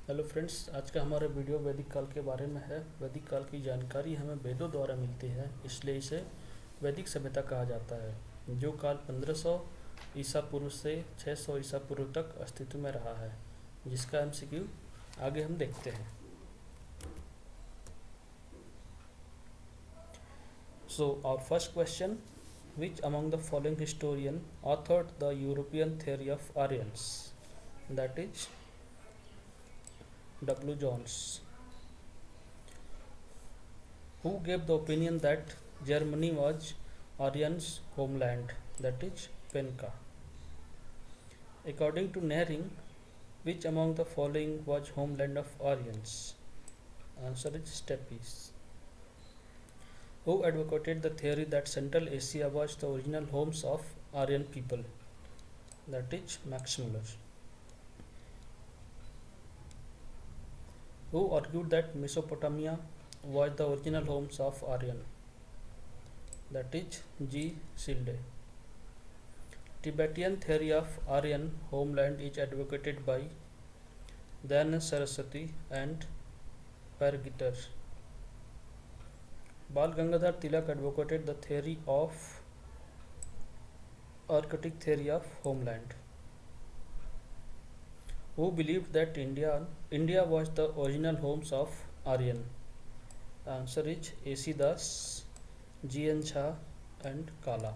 Hello friends, आज का हमारा वीडियो वैदिक काल के बारे में है। वैदिक काल की जानकारी हमें वेदों द्वारा मिलती है, इसलिए इसे वैदिक सभ्यता कहा जाता है। जो काल 1500 ईसा पूर्व से 600 ईसा पूर्व तक अस्तित्व में रहा है, जिसका एमसीक्यू आगे हम देखते हैं। So our first question, which among the following historian authored the European theory of Aryans? That is W. Jones, who gave the opinion that Germany was Aryan's homeland, that is Penka. According to Nehring, which among the following was homeland of Aryans? Answer is Steppes. Who advocated the theory that Central Asia was the original homes of Aryan people? That is Max Muller. Who argued that Mesopotamia was the original homes of Aryan? That is G. Silde. Tibetan theory of Aryan homeland is advocated by Dayanand Saraswati and Pargitter. Bal Gangadhar Tilak advocated the theory of Arctic theory of homeland. Who believed that India was the original homes of Aryan? Answer is A.C. Das, G.N. Jha and Kala.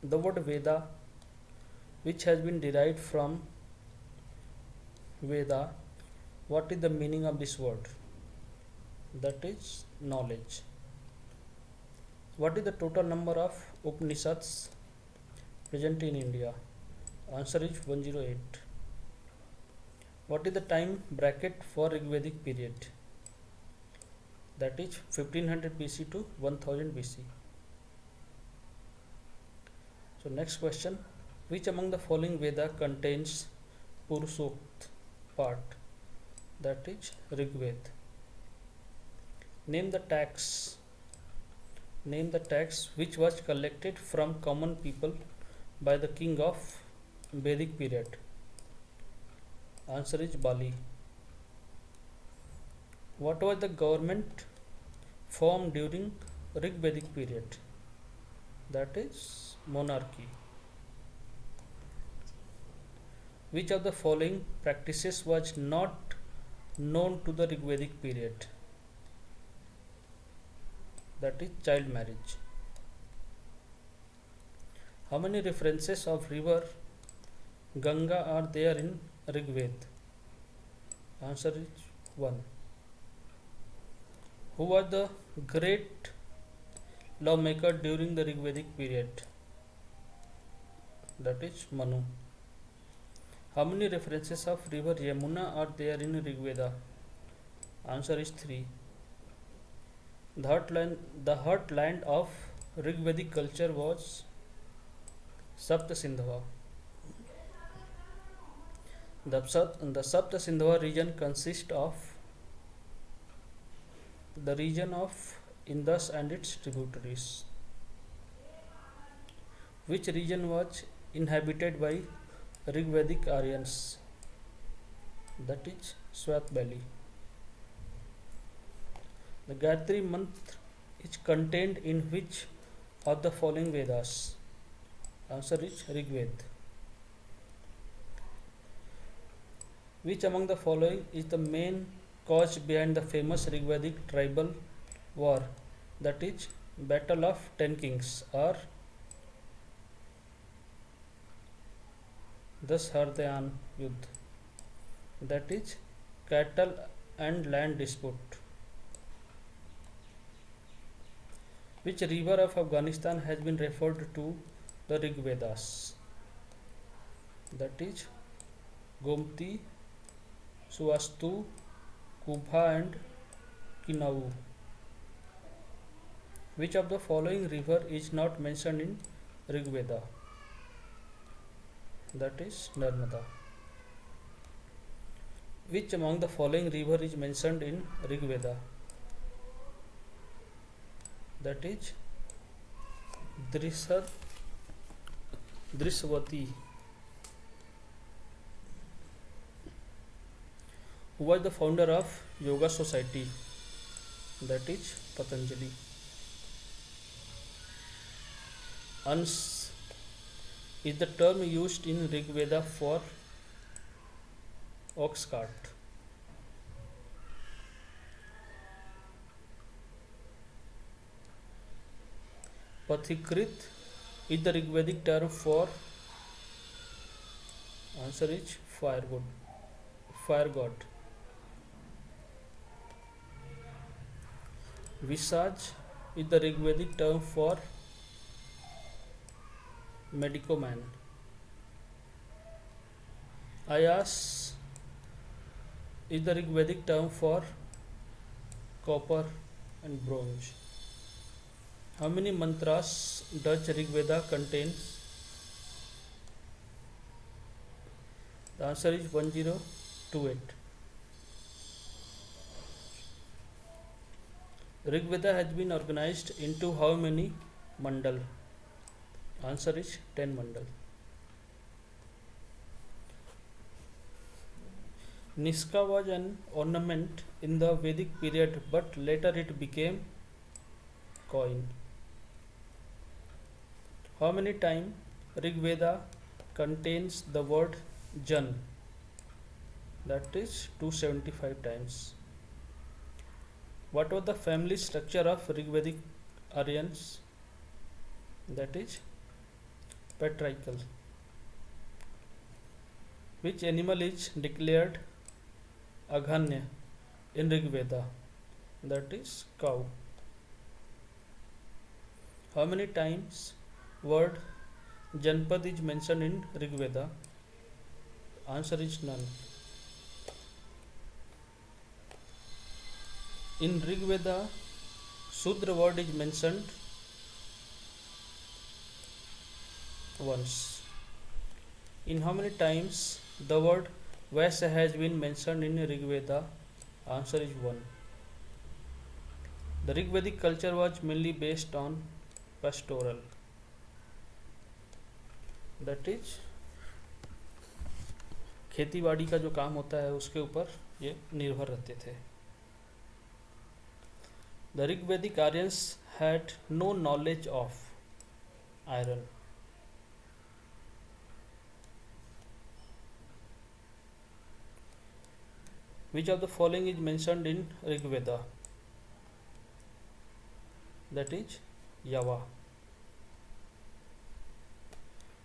The word Veda, which has been derived from Veda, what is the meaning of this word? That is knowledge. What is the total number of Upanishads present in India? Answer is 108. What is the time bracket for Rigvedic period? That is 1500 BC to 1000 BC. So next question, which among the following Veda contains Purushokt part? That is Rigved. Name the tax which was collected from common people by the king of Vedic period. Answer is Bali. What was the government formed during Rigvedic period? That is monarchy. Which of the following practices was not known to the Rigvedic period? That is child marriage. How many references of river Ganga are there in Rigved? Answer is 1. Who was the great lawmaker during the Rigvedic period? That is Manu. How many references of river Yamuna are there in Rigveda? Answer is 3. The heartland of Rigvedic culture was Saptasindhava. The Saptasindhava region consists of the region of Indus and its tributaries. Which region was inhabited by Rigvedic Aryans? That is Swat Valley. The Gayatri month is contained in which of the following Vedas? Answer is Rigved. Which among the following is the main cause behind the famous Rigvedic tribal war? That is Battle of Ten Kings or Dashardyan Yudh. That is cattle and land dispute. Which river of Afghanistan has been referred to the Rigvedas? That is Gomti, Suvastu, Kubha and Kinau. Which of the following river is not mentioned in Rigveda? That is Narmada. Which among the following river is mentioned in Rigveda? That is Drisvati. Who was the founder of Yoga Society? That is Patanjali. Ans is the term used in Rig Veda for ox cart. Pathikrit is the Rigvedic term for answer is fire god. Fire god. Visaj is the Rigvedic term for medicoman. Ayas is the Rigvedic term for copper and bronze. How many mantras does Rigveda contains? The answer is 1028. Rigveda has been organized into how many mandal? Answer is 10 mandal. Niska was an ornament in the Vedic period, but later it became coin. How many times Rigveda contains the word Jan? That is 275 times. What was the family structure of Rigvedic Aryans? That is patriarchal. Which animal is declared Aghanya in Rigveda? That is cow. How many times word Janpad is mentioned in Rigveda? Answer is none. In Rigveda, Sudra word is mentioned once. In how many times the word Vaisya has been mentioned in Rigveda? Answer is 1. The Rigvedic culture was mainly based on pastoral. That is खेती बाड़ी का जो काम होता है उसके ऊपर ये निर्भर रहते थे. The Rigvedic Aryans had no knowledge of iron. Which of the following is mentioned in Rigveda? That is Yava.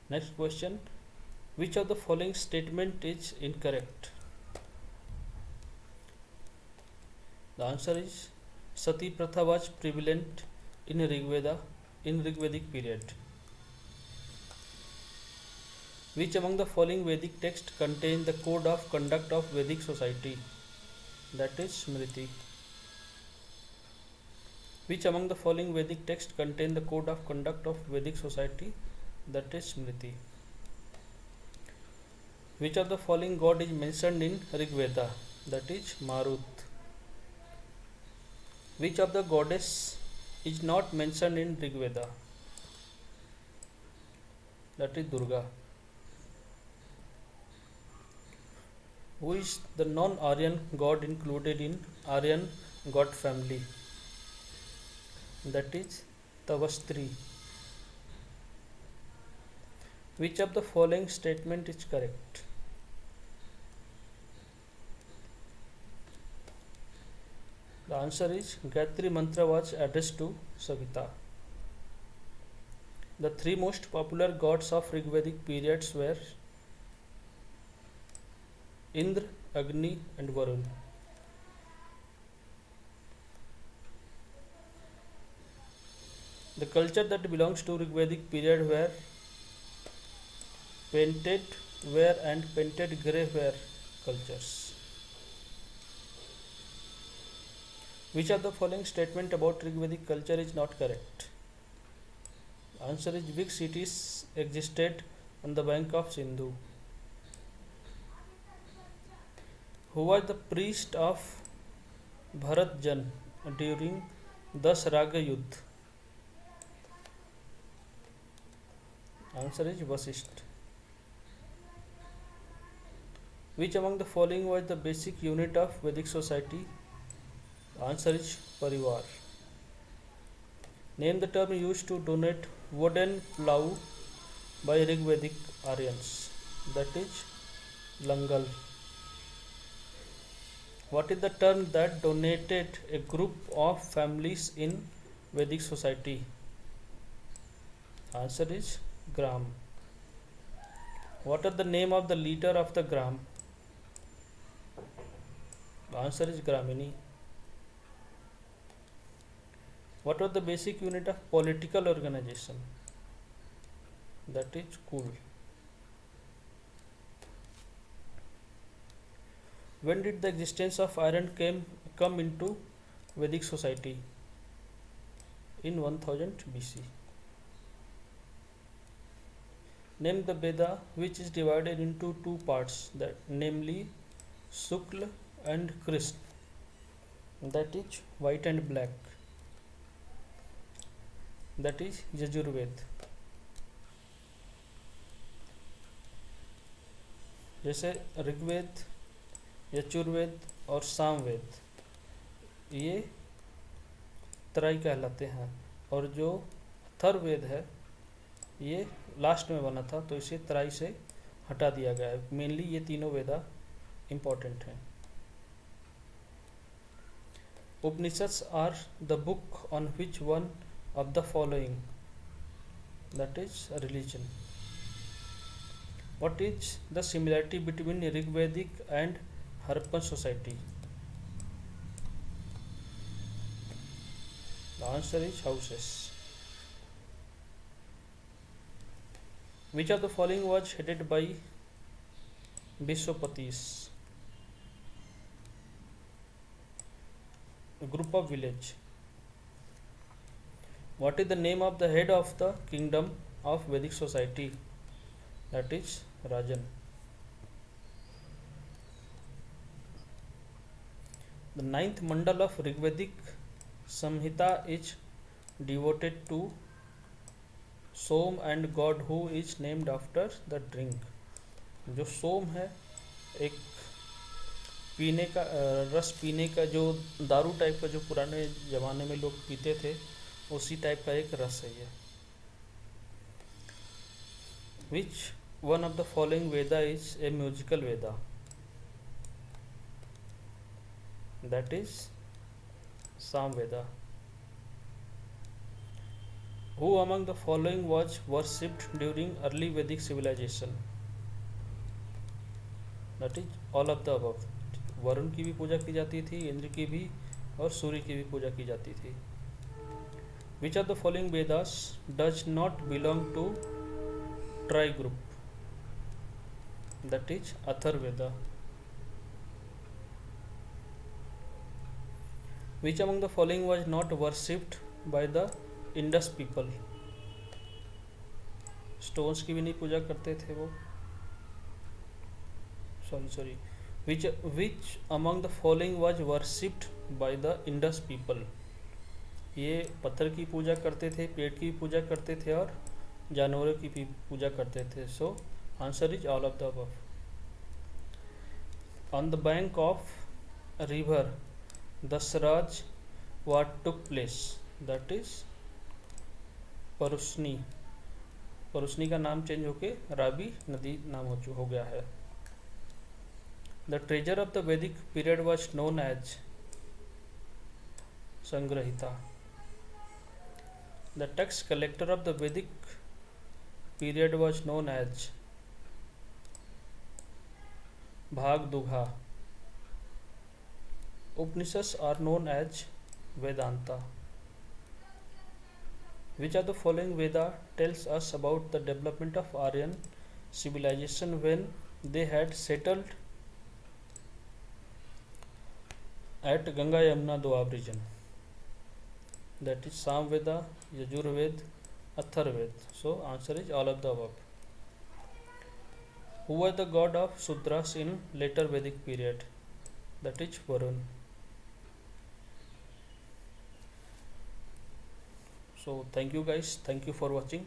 Next question. Which of the following statement is incorrect? The answer is Sati Pratha was prevalent in Rigveda in Rigvedic period. Which among the following Vedic texts contain the code of conduct of Vedic society? That is Smriti. Which among the following Vedic texts contain the code of conduct of Vedic society? That is Smriti. Which of the following god is mentioned in Rigveda? That is Marut. Which of the goddess is not mentioned in Rigveda? That is Durga. Who is the non-Aryan god included in Aryan god family? That is Tavastri. Which of the following statement is correct? The answer is Gayatri Mantra was addressed to Savita. The three most popular gods of Rigvedic periods were Indra, Agni and Varun. The culture that belongs to Rigvedic period were painted ware and painted grey ware cultures. Which of the following statement about Rigvedic culture is not correct? Answer is big cities existed on the bank of Sindhu. Who was the priest of Bharat Jan during Das Raga Yudh? Answer is Vasisht. Which among the following was the basic unit of Vedic society? The answer is Parivar. Name the term used to donate wooden plough by Rigvedic Aryans. That is Langal. What is the term that donated a group of families in Vedic society? Answer is Gram. What are the name of the leader of the Gram? The answer is Gramini. What was the basic unit of political organization? That is Kul. When did the existence of iron come into Vedic society? In 1000 BC. Name the Veda which is divided into two parts, that namely Shukla and Krishna, that is white and black, that is Yajurved. जैसे ऋग्वेद, यजुर्वेद और सामवेद ये त्रय कहलाते हैं, और जो अथर्ववेद है ये लास्ट में बना था, तो इसे त्रय से हटा दिया गया है। मेनली ये तीनों वेदा इम्पॉर्टेंट हैं। Upanishads are the book on which one of the following, that is religion. What is the similarity between Rigvedic and Harappan society? The answer is houses. Which of the following was headed by Vishwapatis? A group of village. What is the name of the head of the kingdom of Vedic society? That is Rajan. The ninth mandal of Rigvedic Samhita is devoted to Som and god who is named after the drink. जो सोम है एक पीने का रस पीने का, जो दारू टाइप का जो पुराने ज़माने में लोग पीते थे, उसी टाइप का एक रस है ये। Which one of the following Veda is a musical Veda? That is Samveda. Who among the following was worshipped during early Vedic civilization? That is all of the above. Varun की भी पूजा की जाती थी, इंद्र की भी, और सूर्य की भी पूजा की जाती थी। Which of the following Vedas does not belong to Tri group? That is Atharvaveda. Which among the following was not worshipped by the Indus people? Stones की भी नहीं पूजा करते थे वो। Sorry. Which among the following was worshipped by the Indus people? ये पत्थर की पूजा करते थे, पेड़ की पूजा करते थे, और जानवरों की भी पूजा करते थे। So answer is all of the above. On the bank of river दसराज what took place? That is Parushni. Parushni का नाम चेंज होके राबी नदी नाम हो गया है। The treasure of the Vedic period was known as Sangrahita. The tax collector of the Vedic period was known as Bhagdugha. Upanishads are known as Vedanta. Which of the following Veda tells us about the development of Aryan civilization when they had settled at Ganga Yamuna Doab region? That is Samveda, Yajurved, Atharvaved. So answer is all of the above. Who was the god of Sudras in later Vedic period? That is Varun. So thank you guys, thank you for watching.